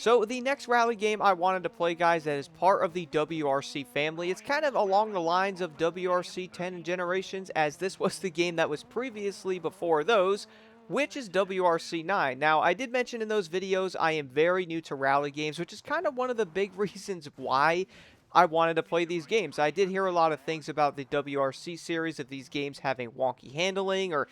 So the next rally game I wanted to play, guys, that is part of the WRC family. It's kind of along the lines of WRC 10 and Generations, as this was the game that was previously before those, which is WRC 9. Now, I did mention in those videos I am very new to rally games, which is kind of one of the big reasons why I wanted to play these games. I did hear a lot of things about the WRC series of these games having wonky handling or,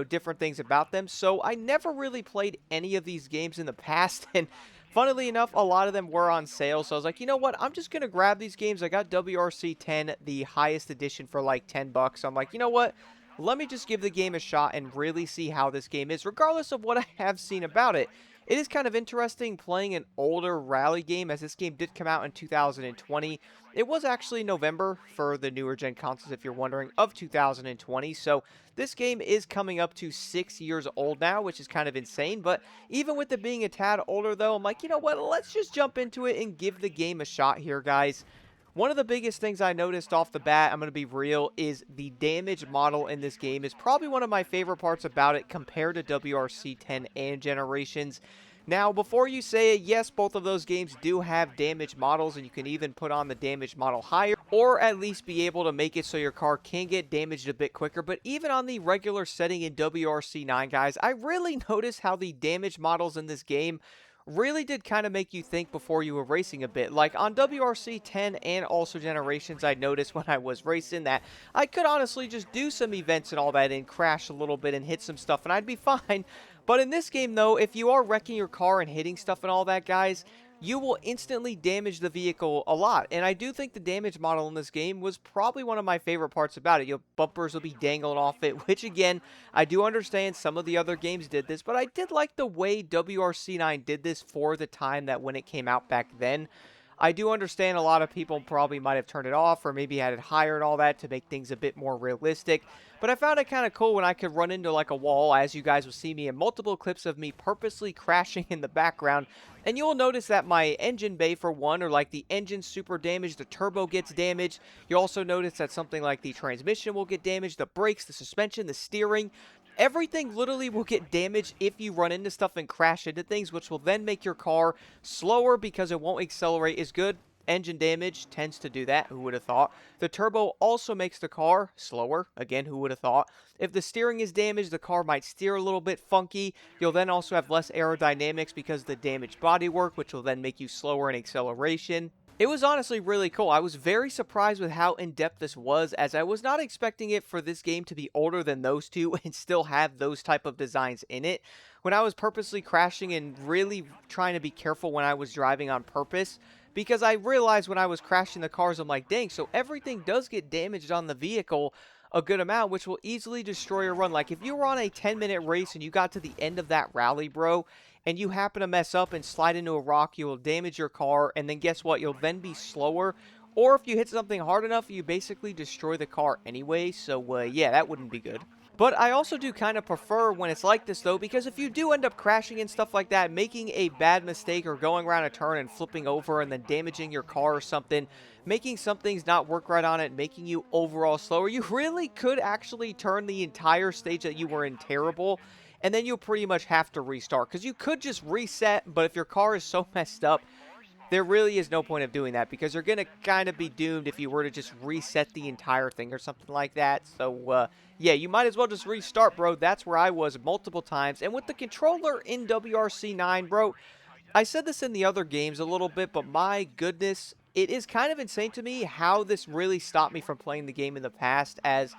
different things about them. So I never really played any of these games in the past, and funnily enough, a lot of them were on sale, so I was like, you know what, I'm just going to grab these games. I got WRC 10, the highest edition, for like 10 bucks. I'm like, you know what, let me just give the game a shot and really see how this game is, regardless of what I have seen about it. It is kind of interesting playing an older rally game, as this game did come out in 2020. It was actually November for the newer gen consoles, if you're wondering, of 2020. So this game is coming up to 6 years old now, which is kind of insane. But even with it being a tad older, though, I'm like, you know what? Let's just jump into it and give the game a shot here, guys. One of the biggest things I noticed off the bat, I'm going to be real, is the damage model in this game is probably one of my favorite parts about it compared to WRC 10 and Generations. Now, before you say it, yes, both of those games do have damage models, and you can even put on the damage model higher, or at least be able to make it so your car can get damaged a bit quicker. But even on the regular setting in WRC 9, guys, I really noticed how the damage models in this game really did kind of make you think before you were racing a bit. Like on WRC 10 and also Generations, I noticed when I was racing that I could honestly just do some events and all that and crash a little bit and hit some stuff and I'd be fine. But in this game though, if you are wrecking your car and hitting stuff and all that, guys, you will instantly damage the vehicle a lot. And I do think the damage model in this game was probably one of my favorite parts about it. Your bumpers will be dangling off it, which again, I do understand some of the other games did this, but I did like the way WRC 9 did this for the time that when it came out back then. I do understand a lot of people probably might have turned it off or maybe had it higher and all that to make things a bit more realistic. But I found it kind of cool when I could run into like a wall, as you guys will see me in multiple clips of me purposely crashing in the background. And you'll notice that my engine bay, for one, or like the engine's super damaged, the turbo gets damaged. You'll also notice that something like the transmission will get damaged, the brakes, the suspension, the steering. Everything literally will get damaged if you run into stuff and crash into things, which will then make your car slower because it won't accelerate as good. Engine damage tends to do that, who would have thought. The turbo also makes the car slower, again, who would have thought. If the steering is damaged, the car might steer a little bit funky. You'll then also have less aerodynamics because of the damaged bodywork, which will then make you slower in acceleration. It was honestly really cool. I was very surprised with how in-depth this was, as I was not expecting it for this game to be older than those two and still have those type of designs in it. When I was purposely crashing and really trying to be careful when I was driving on purpose, because I realized when I was crashing the cars, I'm like, dang, so everything does get damaged on the vehicle a good amount, which will easily destroy your run. Like if you were on a 10-minute race and you got to the end of that rally, bro, and you happen to mess up and slide into a rock, you will damage your car, and then guess what? You'll then be slower. Or if you hit something hard enough, you basically destroy the car anyway. So, yeah, that wouldn't be good. But I also do kind of prefer when it's like this, though, because if you do end up crashing and stuff like that, making a bad mistake or going around a turn and flipping over and then damaging your car or something, making some things not work right on it, making you overall slower, you really could actually turn the entire stage that you were in terrible, and then you'll pretty much have to restart, because you could just reset, but if your car is so messed up, there really is no point of doing that, because you're going to kind of be doomed if you were to just reset the entire thing or something like that. So, yeah, you might as well just restart, bro. That's where I was multiple times. And with the controller in WRC 9, bro, I said this in the other games a little bit, but my goodness, it is kind of insane to me how this really stopped me from playing the game in the past, as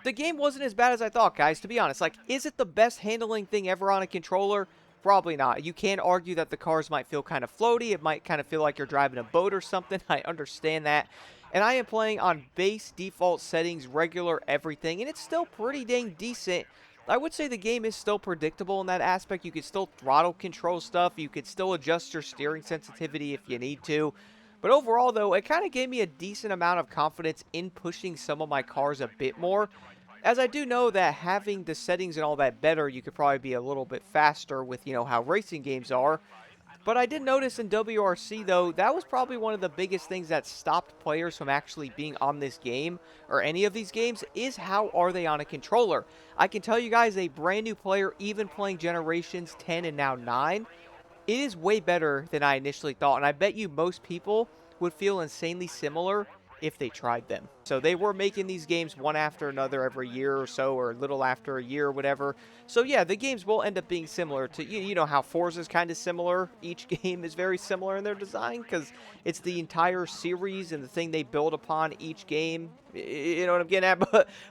the game wasn't as bad as I thought, guys, to be honest. Like, is it the best handling thing ever on a controller? Probably not. You can argue that the cars might feel kind of floaty. It might kind of feel like you're driving a boat or something. I understand that. And I am playing on base default settings, regular everything, and it's still pretty dang decent. I would say the game is still predictable in that aspect. You could still throttle control stuff. You could still adjust your steering sensitivity if you need to. But overall, though, it kind of gave me a decent amount of confidence in pushing some of my cars a bit more, as I do know that having the settings and all that better, you could probably be a little bit faster with, how racing games are. But I did notice in WRC, though, that was probably one of the biggest things that stopped players from actually being on this game, or any of these games, is how are they on a controller. I can tell you guys, a brand new player, even playing Generations 10 and now 9, It is way better than I initially thought, and I bet you most people would feel insanely similar if they tried them. So they were making these games one after another every year or so, or a little after a year or whatever. So yeah, the games will end up being similar to, you know how Forza is kind of similar. Each game is very similar in their design because it's the entire series and the thing they build upon each game. You know what I'm getting at?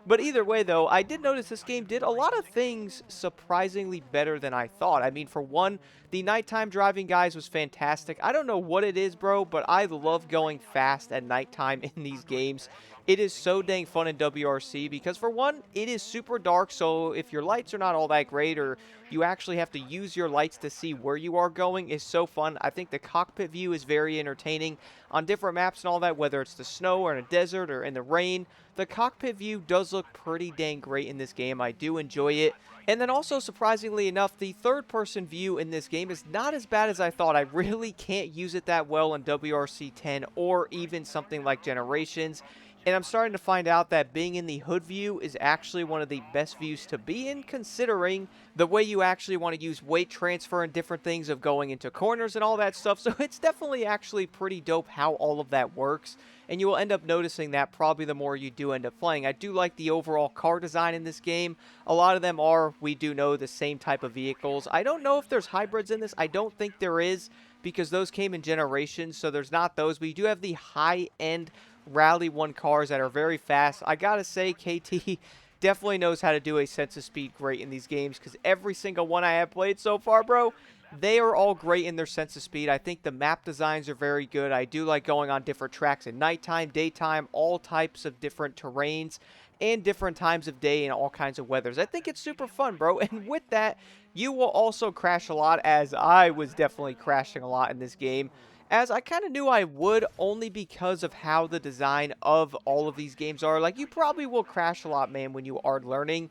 But either way, though, I did notice this game did a lot of things surprisingly better than I thought. I mean, for one, the nighttime driving, guys, was fantastic. I don't know what it is, bro, but I love going fast at nighttime in these games. It is so dang fun in WRC because, for one, it is super dark, so if your lights are not all that great or you actually have to use your lights to see where you are going, is so fun. I think the cockpit view is very entertaining on different maps and all that, whether it's the snow or in a desert or in the rain. The cockpit view does look pretty dang great in this game. I do enjoy it. And then also, surprisingly enough, the third-person view in this game is not as bad as I thought. I really can't use it that well in WRC 10 or even something like Generations. And I'm starting to find out that being in the hood view is actually one of the best views to be in, considering the way you actually want to use weight transfer and different things of going into corners and all that stuff. So it's definitely actually pretty dope how all of that works. And you will end up noticing that probably the more you do end up playing. I do like the overall car design in this game. A lot of them are, we do know, the same type of vehicles. I don't know if there's hybrids in this. I don't think there is, because those came in Generations, so there's not those. But you do have the high-end Rally 1 cars that are very fast. I gotta say, KT definitely knows how to do a sense of speed great in these games, because every single one I have played so far, bro, they are all great in their sense of speed. I think the map designs are very good. I do like going on different tracks at nighttime, daytime, all types of different terrains, and different times of day and all kinds of weathers. I think it's super fun, bro. And with that, you will also crash a lot, as I was definitely crashing a lot in this game, as I kind of knew I would, only because of how the design of all of these games are. Like, you probably will crash a lot, man, when you are learning.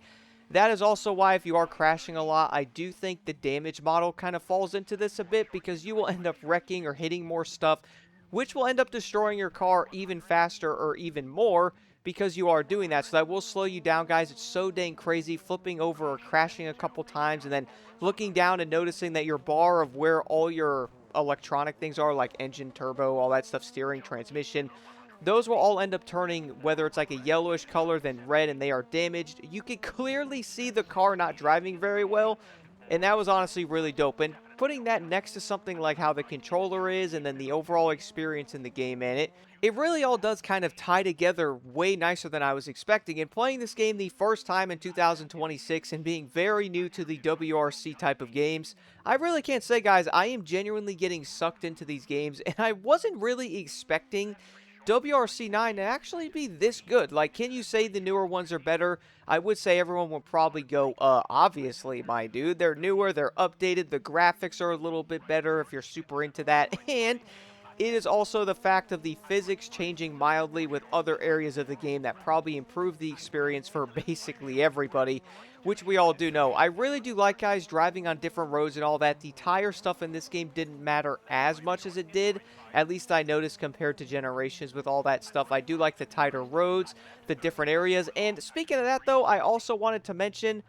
That is also why, if you are crashing a lot, I do think the damage model kind of falls into this a bit, because you will end up wrecking or hitting more stuff, which will end up destroying your car even faster or even more, because you are doing that. So that will slow you down, guys. It's so dang crazy, flipping over or crashing a couple times and then looking down and noticing that your bar of where all your electronic things are, like engine, turbo, all that stuff, steering, transmission, those will all end up turning, whether it's like a yellowish color then red, and they are damaged. You can clearly see the car not driving very well, and that was honestly really dope. And putting that next to something like how the controller is and then the overall experience in the game, and it really all does kind of tie together way nicer than I was expecting. And playing this game the first time in 2026 and being very new to the WRC type of games, I really can't say, guys, I am genuinely getting sucked into these games, and I wasn't really expecting WRC 9 to actually be this good. Like, can you say the newer ones are better? I would say everyone would probably go, obviously, my dude. They're newer, they're updated, the graphics are a little bit better if you're super into that, and it is also the fact of the physics changing mildly with other areas of the game that probably improve the experience for basically everybody, which we all do know. I really do like, guys, driving on different roads and all that. The tire stuff in this game didn't matter as much as it did, at least I noticed, compared to Generations with all that stuff. I do like the tighter roads, the different areas. And speaking of that, though, I also wanted to mention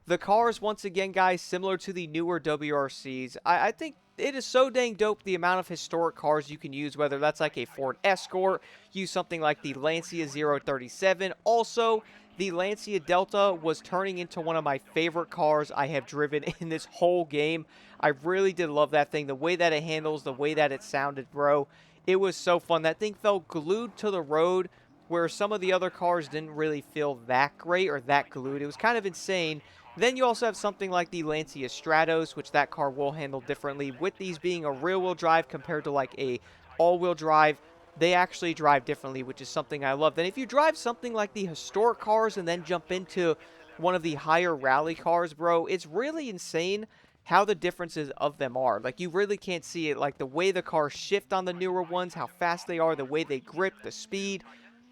the cars, once again, guys, similar to the newer WRCs. I think it is so dang dope the amount of historic cars you can use, whether that's like a Ford Escort, use something like the Lancia 037. Also, the Lancia Delta was turning into one of my favorite cars I have driven in this whole game. I really did love that thing. The way that it handles, the way that it sounded, bro. It was so fun. That thing felt glued to the road, where some of the other cars didn't really feel that great or that glued. It was kind of insane. Then you also have something like the Lancia Stratos, which that car will handle differently. With these being a rear-wheel drive compared to like a all-wheel drive, they actually drive differently, which is something I love. Then if you drive something like the historic cars and then jump into one of the higher rally cars, bro, it's really insane how the differences of them are. Like, you really can't see it. Like, the way the cars shift on the newer ones, how fast they are, the way they grip, the speed.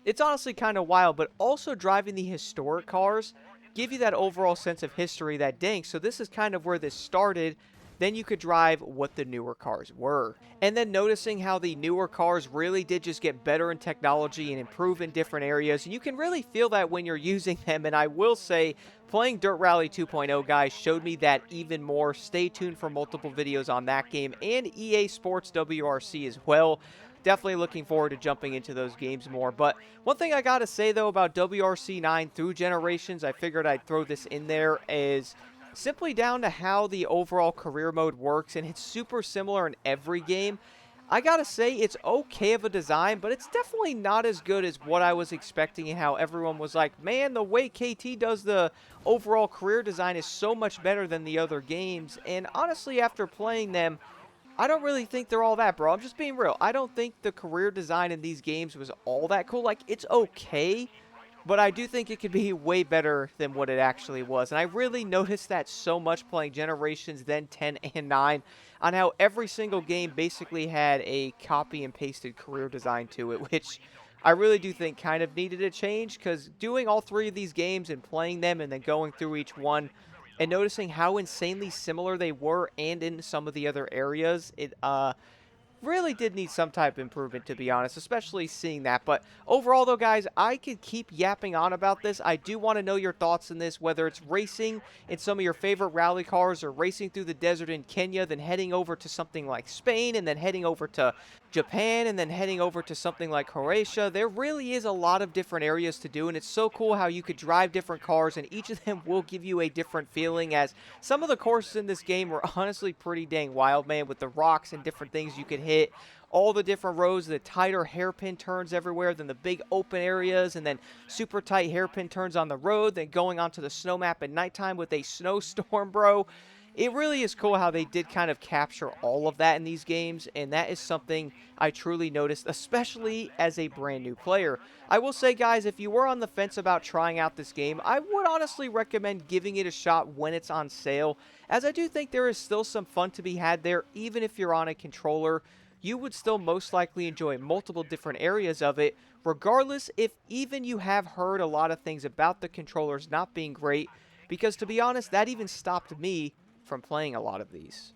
It's honestly kind of wild. But also driving the historic cars give you that overall sense of history that, dang, so this is kind of where this started. then you could drive what the newer cars were. And then noticing how the newer cars really did just get better in technology and improve in different areas. And you can really feel that when you're using them. And I will say, playing Dirt Rally 2.0, guys, showed me that even more. Stay tuned for multiple videos on that game and EA Sports WRC as well. Definitely looking forward to jumping into those games more. But one thing I gotta say, though, about WRC 9 through Generations, I figured I'd throw this in there, is simply down to how the overall career mode works, and it's super similar in every game. I gotta say, it's okay of a design, but it's definitely not as good as what I was expecting and how everyone was like, man, the way KT does the overall career design is so much better than the other games. And honestly, after playing them, I don't really think they're all that, bro. I'm just being real. I don't think the career design in these games was all that cool. Like, it's okay, but I do think it could be way better than what it actually was. And I really noticed that so much playing Generations, then 10 and 9, on how every single game basically had a copy and pasted career design to it, which I really do think kind of needed a change, because doing all three of these games and playing them and then going through each one and noticing how insanely similar they were and in some of the other areas, it really did need some type of improvement, to be honest, especially seeing that. But overall, though, guys, I could keep yapping on about this. I do want to know your thoughts on this, whether it's racing in some of your favorite rally cars or racing through the desert in Kenya, then heading over to something like Spain, and then heading over to Japan, and then heading over to something like Croatia. There really is a lot of different areas to do, and it's so cool how you could drive different cars, and each of them will give you a different feeling, as some of the courses in this game were honestly pretty dang wild, man, with the rocks and different things you could hit, all the different roads, the tighter hairpin turns everywhere, then the big open areas, and then super tight hairpin turns on the road, then going onto the snow map at nighttime with a snowstorm, bro. It really is cool how they did kind of capture all of that in these games, and that is something I truly noticed, especially as a brand new player. I will say, guys, if you were on the fence about trying out this game, I would honestly recommend giving it a shot when it's on sale, as I do think there is still some fun to be had there. Even if you're on a controller, you would still most likely enjoy multiple different areas of it, regardless if even you have heard a lot of things about the controllers not being great, because to be honest, that even stopped me from playing a lot of these.